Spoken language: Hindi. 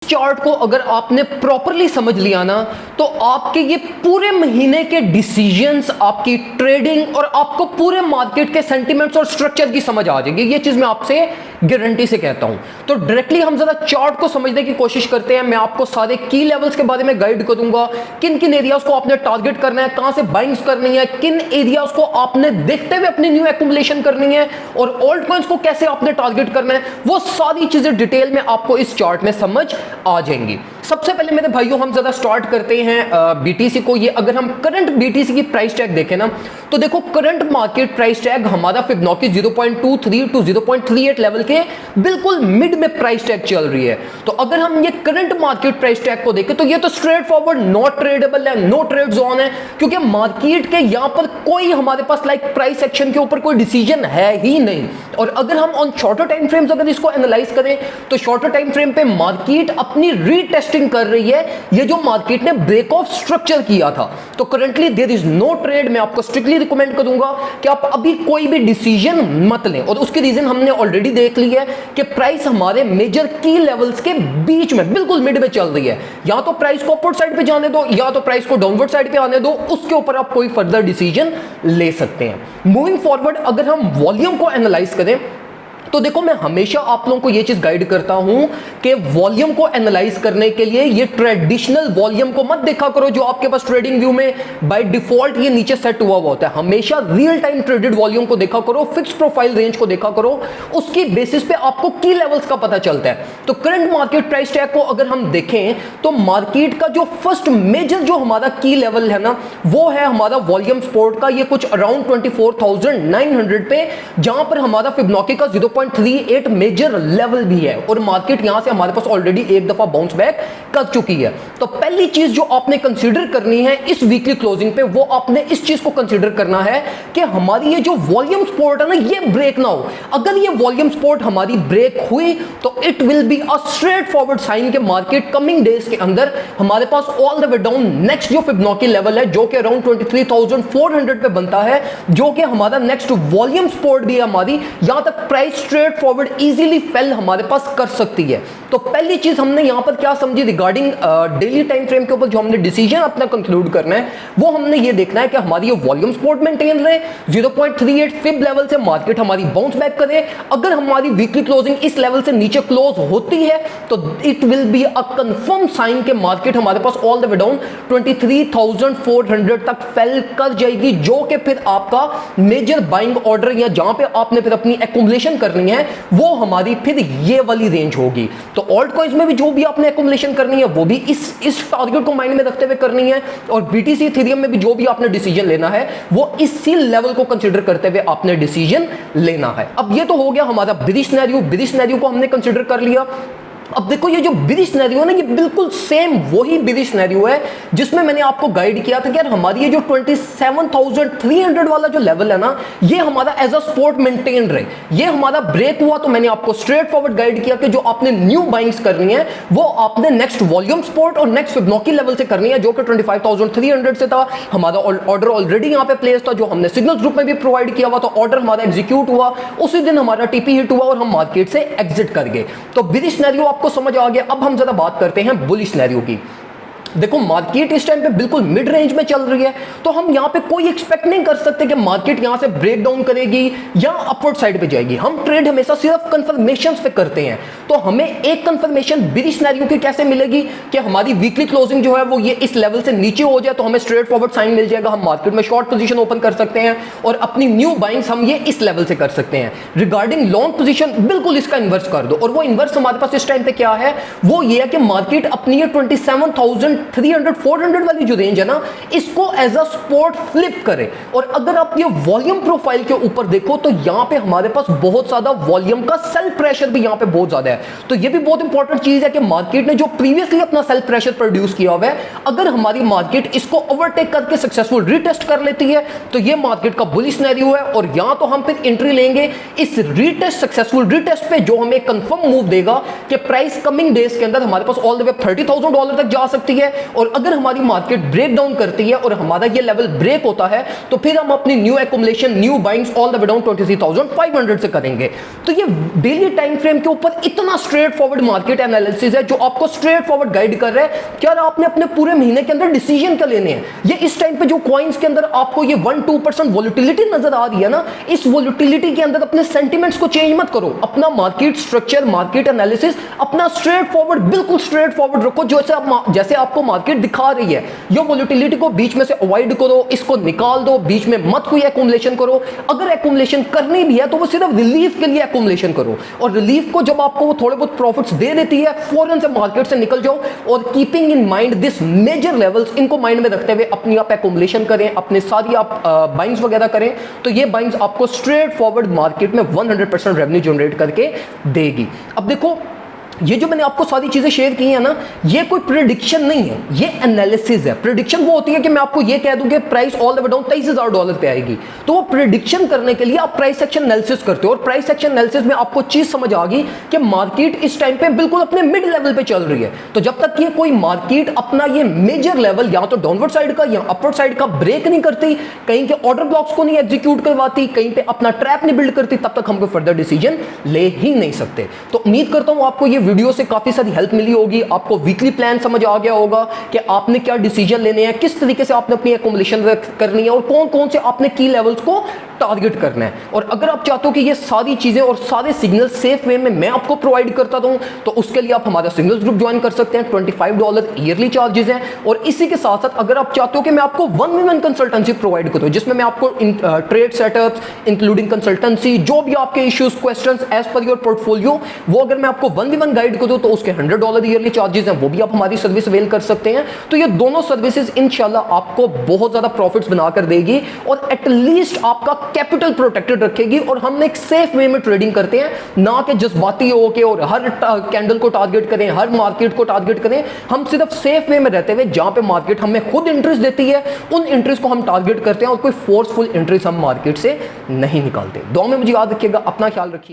चार्ट को अगर आपने प्रॉपरली समझ लिया ना, तो आपके ये पूरे महीने के डिसीजंस, आपकी ट्रेडिंग और आपको पूरे मार्केट के सेंटिमेंट्स और स्ट्रक्चर की समझ आ जाएगी। ये चीज मैं आपसे गारंटी से कहता हूं। तो डायरेक्टली हम जरा चार्ट को समझने की कोशिश करते हैं। मैं आपको सारे की लेवल्स के बारे में गाइड करूंगा, किन किन एरियाज को आपने टारगेट करना है, कहां से बाइंग्स करनी है, किन एरियाज को आपने देखते हुए अपनी न्यू एक्युमुलेशन करनी है, और ऑल्ट कॉइंस को कैसे आपने टारगेट करना है, वो सारी चीजें डिटेल में आपको इस चार्ट में समझ आ जाएंगी। सबसे पहले मेरे भाइयों हम जरा स्टार्ट करते हैं बीटीसी को। ये अगर हम करंट बीटीसी की प्राइस टैग देखें ना, तो देखो करंट मार्केट प्राइस टैग हमारा फिबोनाची 0.23 टू 0.38 लेवल के बिल्कुल मिड में प्राइस टैग चल रही है। तो अगर हम ये करंट मार्केट प्राइस टैग को देखें तो ये तो स्ट्रेट फॉरवर्ड नॉट ट्रेडेबल है, नो ट्रेड जोन है, क्योंकि मार्केट के यहां पर कोई हमारे पास प्राइस एक्शन के ऊपर कोई डिसीजन है ही नहीं। और अगर हम ऑन शॉर्टर टाइम फ्रेम्स अगर इसको एनालाइज करें तो शॉर्टर टाइम फ्रेम पे मार्केट अपनी रीटेस्टिंग कर रही है, ये जो मार्केट ने ब्रेक ऑफ स्ट्रक्चर किया था। तो currently there is no trade. मैं आपको स्ट्रिक्टली रिकमेंड करूंगा कि आप अभी कोई भी डिसीजन मत लें, और उसकी रीजन हमने ऑलरेडी देख ली है कि प्राइस हमारे मेजर की लेवल्स के बीच में बिल्कुल मिड में चल रही है। या तो प्राइस को अपवर्ड साइड पे जाने दो, या तो प्राइस को डाउनवर्ड साइड पे आने दो, उसके ऊपर आप कोई फर्दर डिसीजन ले सकते हैं। मूविंग फॉरवर्ड अगर हम वॉल्यूम को एनालाइज करें तो देखो, मैं हमेशा आप लोगों को यह चीज गाइड करता हूं कि वॉल्यूम को एनालाइज करने के लिए ये ट्रेडिशनल वॉल्यूम को मत देखा करो जो आपके पास ट्रेडिंग व्यू में बाय डिफॉल्ट ये नीचे सेट हुआ होता है। हमेशा रियल टाइम ट्रेडेड वॉल्यूम को देखा करो, फिक्स प्रोफाइल रेंज को देखा करो, उसकी बेसिस पे आपको की लेवल्स का पता चलता है। तो करंट मार्केट प्राइस टैग को अगर हम देखें तो मार्केट का जो फर्स्ट मेजर जो हमारा की लेवल है ना, वो है हमारा वॉल्यूम सपोर्ट का, ये कुछ अराउंड 24,900 पे, जहां पर हमारा फिबोनाची का 0.38 मेजर लेवल भी है, और मार्केट यहां से हमारे पास ऑलरेडी एक दफा बाउंस बैक कर चुकी है। तो पहली चीज जो आपने कंसीडर करनी है इस वीकली क्लोजिंग पे, वो आपने इस चीज को कंसीडर करना है कि हमारी ये जो वॉल्यूम सपोर्ट है ना, ये ब्रेक ना हो। अगर ये वॉल्यूम सपोर्ट हमारी ब्रेक हुई तो it will be a straight forward sign के मार्केट कमिंग डेज के अंदर हमारे पास all the way down next जो फिबोनाची लेवल है जो कि अराउंड 23,400 पे बनता है, जो कि हमारा नेक्स्ट वॉल्यूम सपोर्ट भी है हमारी, यहां तक price straight forward easily fail हमारे पास कर सकती है। तो पहली चीज हमने यहां पर क्या समझी रिगार्डिंग डेली टाइम फ्रेम के ऊपर जो हमने डिसीजन अपना कंक्लूड करना है, वो हमने ये देखना है कि हमारी ये वॉल्यूम सपोर्ट मेंटेन रहे, 0.38 फिब लेवल से मार्केट हमारी बाउंस बैक करे। अगर हमारी वीकली क्लोजिंग इस लेवल से नीचे क्लोज होती है तो it will be a confirm sign के मार्केट हमारे पास ऑल द वे डाउन 23,400 तक फेल कर जाएगी, जो कि फिर आपका मेजर बाइंग ऑर्डर या जहां पे आपने फिर अपनी एक्युमुलेशन करनी है वो हमारी फिर ये वाली रेंज होगी। तो ऑल्ट कॉइंस में भी जो भी आपने एक्युमुलेशन करनी है वो भी इस टारगेट को माइंड में रखते हुए करनी है, और बीटीसी इथेरियम में भी जो भी आपने डिसीजन लेना है वो इसी लेवल को कंसीडर करते हुए आपने डिसीजन लेना है। अब ये तो हो गया हमारा बिरिश सिनेरियो को हमने कंसीडर कर लिया। अब देखो, ये जो बिरिश सिनेरियो है ना, ये बिल्कुल सेम वही बिरिश सिनेरियो है जिसमें मैंने आपको गाइड किया था कि यार हमारी ये जो 27,300 वाला जो लेवल है ना, ये हमारा एज अ सपोर्ट मेंटेन रहे। ये हमारा ब्रेक हुआ तो मैंने आपको स्ट्रेट फॉरवर्ड गाइड किया कि जो आपने न्यू बाइंग्स करनी है वो आपने नेक्स्ट वॉल्यूम सपोर्ट और नेक्स्ट फिबोनाची लेवल से करनी है, जो कि 25,300 से था। हमारा ऑर्डर ऑलरेडी यहां पे प्लेस था, जो हमने सिग्नल ग्रुप में भी प्रोवाइड किया हुआ, तो ऑर्डर हमारा एग्जीक्यूट हुआ, उसी दिन हमारा टीपी हिट हुआ और हम मार्केट से एग्जिट कर गए। तो बिरिश सिनेरियो आपको समझ आ गया। अब हम जरा बात करते हैं बुलिश सिनेरियो की। देखो, मार्केट इस टाइम पे बिल्कुल मिड रेंज में चल रही है, तो हम यहां पे कोई एक्सपेक्ट नहीं कर सकते कि मार्केट यहां से ब्रेक डाउन करेगी या अपवर्ड साइड पे जाएगी। हम ट्रेड हमेशा सिर्फ कंफर्मेशंस पे करते हैं। तो हमें एक कंफर्मेशन बिरिश सिनेरियो की कैसे मिलेगी कि हमारी वीकली क्लोजिंग जो है वो ये इस लेवल से नीचे हो जाए तो हमें स्ट्रेट फॉरवर्ड साइन मिल जाएगा, हम मार्केट में शॉर्ट पोजीशन ओपन कर सकते हैं और अपनी न्यू बाइंग्स हम ये इस लेवल से कर सकते हैं। रिगार्डिंग लॉन्ग पोजीशन बिल्कुल इसका इन्वर्स कर दो, और वो इन्वर्स हमारे पास इस टाइम पे क्या है, वो ये है कि मार्केट अपनी ये 27,300 400 वाली जो रेंज है ना, इसको एज अ सपोर्ट फ्लिप करे। और अगर आप ये वॉल्यूम प्रोफाइल के ऊपर देखो तो यहां पे हमारे पास बहुत ज्यादा वॉल्यूम का सेल प्रेशर भी यहां पे बहुत ज्यादा है। तो ये भी बहुत इंपॉर्टेंट चीज है कि मार्केट ने जो प्रीवियसली अपना सेल प्रेशर प्रोड्यूस किया हुआ है, अगर हमारी मार्केट इसको ओवरटेक करके सक्सेसफुल रीटेस्ट कर लेती है तो ये मार्केट का बुलिश सिनेरियो है। और यहां तो हम फिर एंट्री लेंगे इस रीटेस्ट, सक्सेसफुल रीटेस्ट पे, जो हमें कंफर्म मूव देगा कि प्राइस कमिंग डेज के अंदर हमारे पास ऑल द वे $30,000 तक जा सकती है। हैं, और अगर हमारी मार्केट ब्रेक डाउन करती है और हमारा ये लेवल ब्रेक होता है तो फिर हम अपनी new accumulation, new buyings all the way down 23,500 से करेंगे। तो ये डेली टाइम फ्रेम के ऊपर इतना स्ट्रेट फॉरवर्ड मार्केट एनालिसिस है जो आपको स्ट्रेट फॉरवर्ड गाइड कर रहा है कि यार आपने अपने पूरे महीने के अंदर डिसीजन क्या लेने हैं। ये इस टाइम पे जो कॉइन्स के अंदर आपको ये 1-2% वोलेटिलिटी नजर आ रही है ना, इस वोलेटिलिटी के अंदर अपने सेंटिमेंट्स को चेंज मत करो, अपना मार्केट स्ट्रक्चर, मार्केट एनालिसिस अपना स्ट्रेट फॉरवर्ड, बिल्कुल स्ट्रेट फॉरवर्ड रखो जैसे आपको मार्केट दिखा रही है। ये वोलेटिलिटी को बीच में से अवॉइड करो, इसको निकाल दो, बीच में मत कोई एक्युमुलेशन करो। अगर एक्युमुलेशन करनी भी है तो वो सिर्फ रिलीफ के लिए एक्युमुलेशन करो, और रिलीफ को जब आपको वो थोड़े बहुत प्रॉफिट्स दे देती है फौरन से मार्केट से निकल जाओ, और keeping in mind this major levels, इनको माइंड में रखते हुए अपनी आप एक्युमुलेशन करें, अपने सारी आप बाइंग्स वगैरह करें, तो ये बाइंग्स आपको स्ट्रेट फॉरवर्ड मार्केट में 100% रेवेन्यू जनरेट करके देगी। अब देखो, ये जो मैंने आपको सारी चीजें शेयर की है ना, ये कोई प्रेडिक्शन नहीं है, ये एनालिसिस है। प्रेडिक्शन वो होती है कि मैं आपको ये कह दूं कि price all the way down $23,000 पे आएगी, तो वो प्रेडिक्शन करने के लिए आप प्राइस एक्शन एनालिसिस करते हो, और प्राइस एक्शन एनालिसिस में आपको चीज समझ आ गई कि मार्केट इस टाइम पे बिल्कुल अपने मिड लेवल पे चल रही है। तो जब तक ये कोई मार्केट अपना ये मेजर लेवल या तो डाउनवर्ड साइड का या अपवर्ड साइड का ब्रेक नहीं करती, कहीं के ऑर्डर ब्लॉक्स को नहीं एग्जीक्यूट करवाती, कहीं पे अपना ट्रैप नहीं बिल्ड करती, तब तक हम कोई फर्दर डिसीजन ले ही नहीं सकते। तो उम्मीद करता हूं आपको ये वीडियो से काफी सारी हेल्प मिली होगी, आपको वीकली प्लान समझ आ गया होगा कि आपने क्या डिसीजन लेने हैं, किस तरीके से आपने अपनी एक्युमुलेशन करनी है, और कौन कौन से आपने की लेवल्स को टारगेट करना है। और अगर आप चाहते हो कि ये सारी चीजें और सारे सिग्नल सेफ वे में मैं आपको प्रोवाइड करता रहूं, तो उसके लिए आप हमारा सिग्नल्स ग्रुप ज्वाइन कर सकते हैं। $25 ईयरली चार्जेस हैं, और इसी के साथ साथ अगर आप चाहते हो कि मैं आपको 1-on-1 कंसल्टेंसी प्रोवाइड करूं, जिसमें मैं आपको ट्रेड सेटअप्स इंक्लूडिंग कंसल्टेंसी, जो भी आपके issues, questions as per your portfolio, वो अगर मैं आपको 1-on-1 गाइड करूं तो उसके $100 ईयरली चार्जेस हैं, वो भी आप हमारी सर्विस अवेल कर सकते हैं। तो ये दोनों सर्विसेज इंशाल्लाह आपको बहुत ज्यादा प्रॉफिट्स बनाकर देगी, और एटलीस्ट आपका कैपिटल प्रोटेक्टेड रखेगी, और हम एक सेफ वे में ट्रेडिंग करते हैं, ना कि जज्बाती होके और हर कैंडल को टारगेट करें, हर मार्केट को टारगेट करें। हम सिर्फ सेफ वे में रहते हुए, जहां पे मार्केट हमें खुद इंटरेस्ट देती है, उन इंटरेस्ट को हम टारगेट करते हैं, और कोई फोर्सफुल इंटरेस्ट हम मार्केट से नहीं निकालते। दुआ में मुझे याद रखिएगा, अपना ख्याल रखिए।